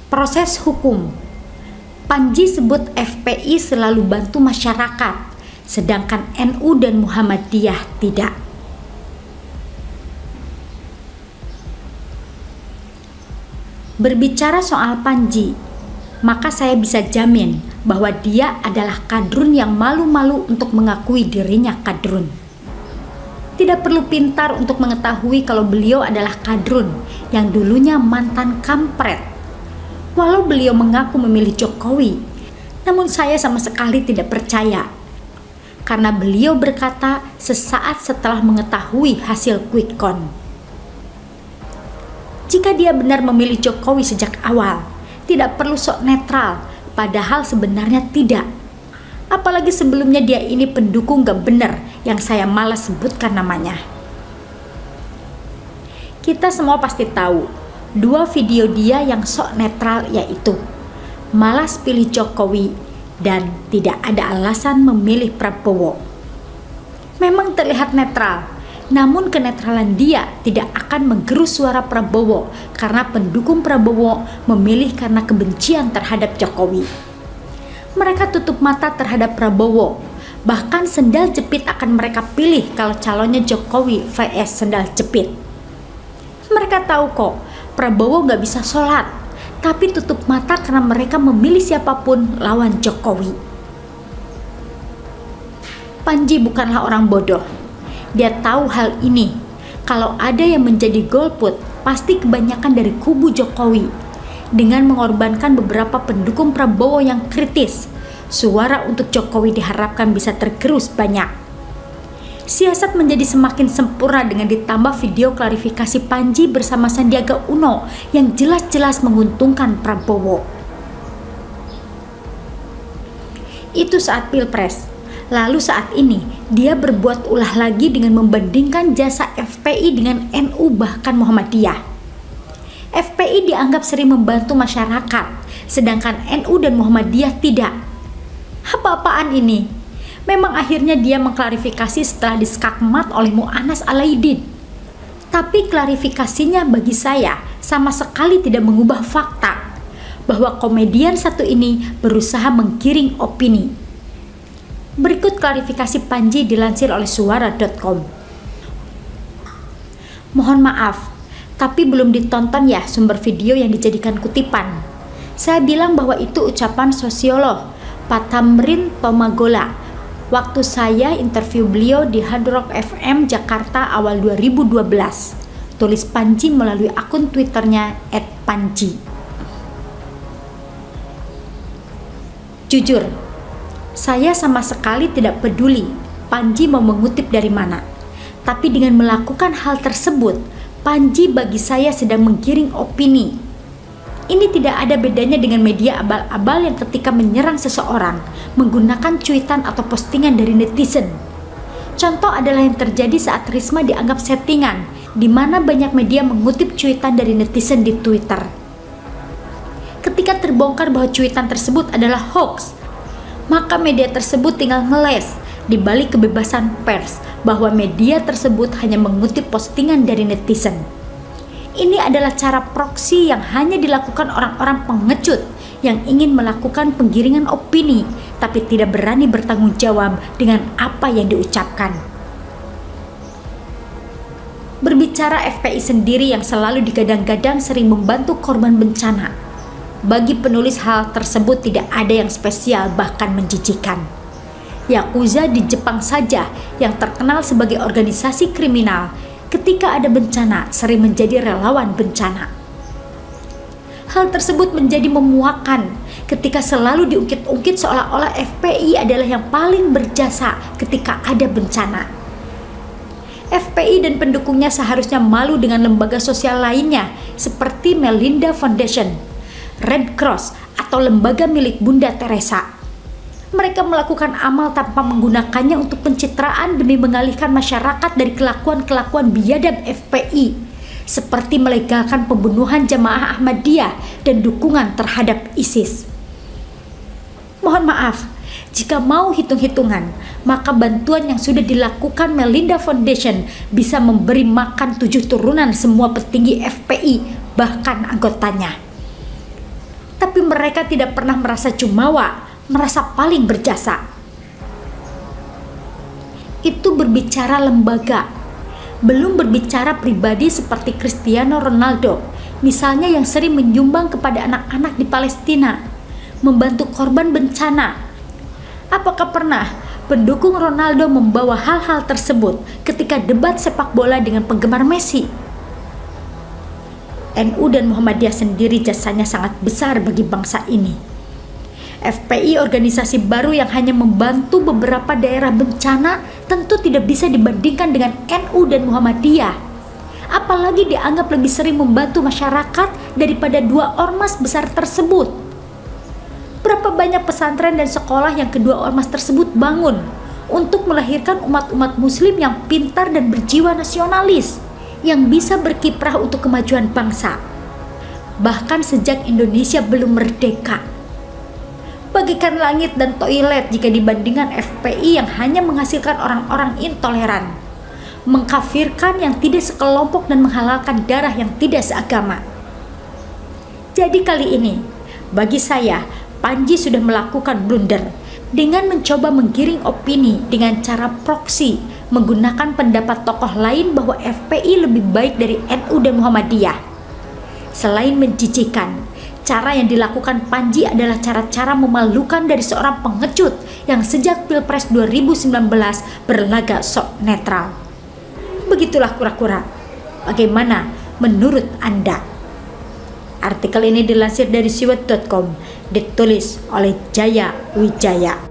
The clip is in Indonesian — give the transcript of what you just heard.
Proses hukum. Panji sebut FPI selalu bantu masyarakat, sedangkan NU dan Muhammadiyah tidak. Berbicara soal Panji, maka saya bisa jamin bahwa dia adalah kadrun yang malu-malu untuk mengakui dirinya kadrun. Tidak perlu pintar untuk mengetahui kalau beliau adalah kadrun yang dulunya mantan kampret. Walau beliau mengaku memilih Jokowi, namun saya sama sekali tidak percaya. Karena beliau berkata sesaat setelah mengetahui hasil quick count. Jika dia benar memilih Jokowi sejak awal, tidak perlu sok netral, padahal sebenarnya tidak. Apalagi sebelumnya dia ini pendukung gak bener yang saya malas sebutkan namanya. Kita semua pasti tahu dua video dia yang sok netral, yaitu malas pilih Jokowi dan tidak ada alasan memilih Prabowo. Memang terlihat netral, namun kenetralan dia tidak akan menggerus suara Prabowo karena pendukung Prabowo memilih karena kebencian terhadap Jokowi. Mereka tutup mata terhadap Prabowo, bahkan sendal jepit akan mereka pilih kalau calonnya Jokowi vs sendal jepit. Mereka tahu kok Prabowo gak bisa sholat, tapi tutup mata karena mereka memilih siapapun lawan Jokowi. Panji bukanlah orang bodoh. Dia tahu hal ini. Kalau ada yang menjadi golput, pasti kebanyakan dari kubu Jokowi. Dengan mengorbankan beberapa pendukung Prabowo yang kritis, suara untuk Jokowi diharapkan bisa tergerus banyak. Siasat menjadi semakin sempurna dengan ditambah video klarifikasi Panji bersama Sandiaga Uno yang jelas-jelas menguntungkan Prabowo. Itu saat Pilpres. Lalu saat ini, dia berbuat ulah lagi dengan membandingkan jasa FPI dengan NU bahkan Muhammadiyah. FPI dianggap sering membantu masyarakat, sedangkan NU dan Muhammadiyah tidak. Apa-apaan ini? Memang akhirnya dia mengklarifikasi setelah diskakmat oleh Mu'annas Alaidin. Tapi klarifikasinya bagi saya sama sekali tidak mengubah fakta bahwa komedian satu ini berusaha menggiring opini. Berikut klarifikasi Panji dilansir oleh suara.com. Mohon maaf, tapi belum ditonton ya sumber video yang dijadikan kutipan. Saya bilang bahwa itu ucapan sosiolog Patamrin Tomagola waktu saya interview beliau di Hard Rock FM Jakarta awal 2012. Tulis Panji melalui akun Twitternya @panji. Jujur, saya sama sekali tidak peduli Panji mau mengutip dari mana. Tapi dengan melakukan hal tersebut, Panji bagi saya sedang menggiring opini. Ini tidak ada bedanya dengan media abal-abal yang ketika menyerang seseorang menggunakan cuitan atau postingan dari netizen. Contoh adalah yang terjadi saat Risma dianggap settingan, di mana banyak media mengutip cuitan dari netizen di Twitter. Ketika terbongkar bahwa cuitan tersebut adalah hoax, maka media tersebut tinggal ngeles di balik kebebasan pers bahwa media tersebut hanya mengutip postingan dari netizen. Ini adalah cara proksi yang hanya dilakukan orang-orang pengecut yang ingin melakukan penggiringan opini tapi tidak berani bertanggung jawab dengan apa yang diucapkan. Berbicara FPI sendiri yang selalu digadang-gadang sering membantu korban bencana. Bagi penulis hal tersebut tidak ada yang spesial bahkan menjijikan. Yakuza di Jepang saja yang terkenal sebagai organisasi kriminal ketika ada bencana sering menjadi relawan bencana. Hal tersebut menjadi memuakkan ketika selalu diungkit-ungkit seolah-olah FPI adalah yang paling berjasa ketika ada bencana. FPI dan pendukungnya seharusnya malu dengan lembaga sosial lainnya seperti Melinda Foundation, Red Cross, atau lembaga milik Bunda Teresa. Mereka melakukan amal tanpa menggunakannya untuk pencitraan demi mengalihkan masyarakat dari kelakuan-kelakuan biadab FPI, seperti melegalkan pembunuhan jamaah Ahmadiyah dan dukungan terhadap ISIS. Mohon maaf, jika mau hitung-hitungan, maka bantuan yang sudah dilakukan Melinda Foundation bisa memberi makan 7 turunan semua petinggi FPI, bahkan anggotanya. tapi mereka tidak pernah merasa jumawa, merasa paling berjasa. Itu berbicara lembaga, belum berbicara pribadi seperti Cristiano Ronaldo, misalnya, yang sering menyumbang kepada anak-anak di Palestina, membantu korban bencana. Apakah pernah pendukung Ronaldo membawa hal-hal tersebut ketika debat sepak bola dengan penggemar Messi? NU dan Muhammadiyah sendiri jasanya sangat besar bagi bangsa ini. FPI, organisasi baru yang hanya membantu beberapa daerah bencana, tentu tidak bisa dibandingkan dengan NU dan Muhammadiyah. Apalagi dianggap lebih sering membantu masyarakat daripada dua ormas besar tersebut. Berapa banyak pesantren dan sekolah yang kedua ormas tersebut bangun untuk melahirkan umat-umat muslim yang pintar dan berjiwa nasionalis, yang bisa berkiprah untuk kemajuan bangsa, bahkan sejak Indonesia belum merdeka. Bagikan langit dan toilet jika dibandingkan FPI yang hanya menghasilkan orang-orang intoleran, mengkafirkan yang tidak sekelompok dan menghalalkan darah yang tidak seagama. Jadi kali ini, bagi saya, Panji sudah melakukan blunder dengan mencoba menggiring opini dengan cara proksi, menggunakan pendapat tokoh lain bahwa FPI lebih baik dari NU dan Muhammadiyah. Selain menjijikan, cara yang dilakukan Panji adalah cara-cara memalukan dari seorang pengecut yang sejak Pilpres 2019 berlaga sok netral. Begitulah kura-kura. Bagaimana menurut Anda? Artikel ini dilansir dari siwet.com, ditulis oleh Jaya Wijaya.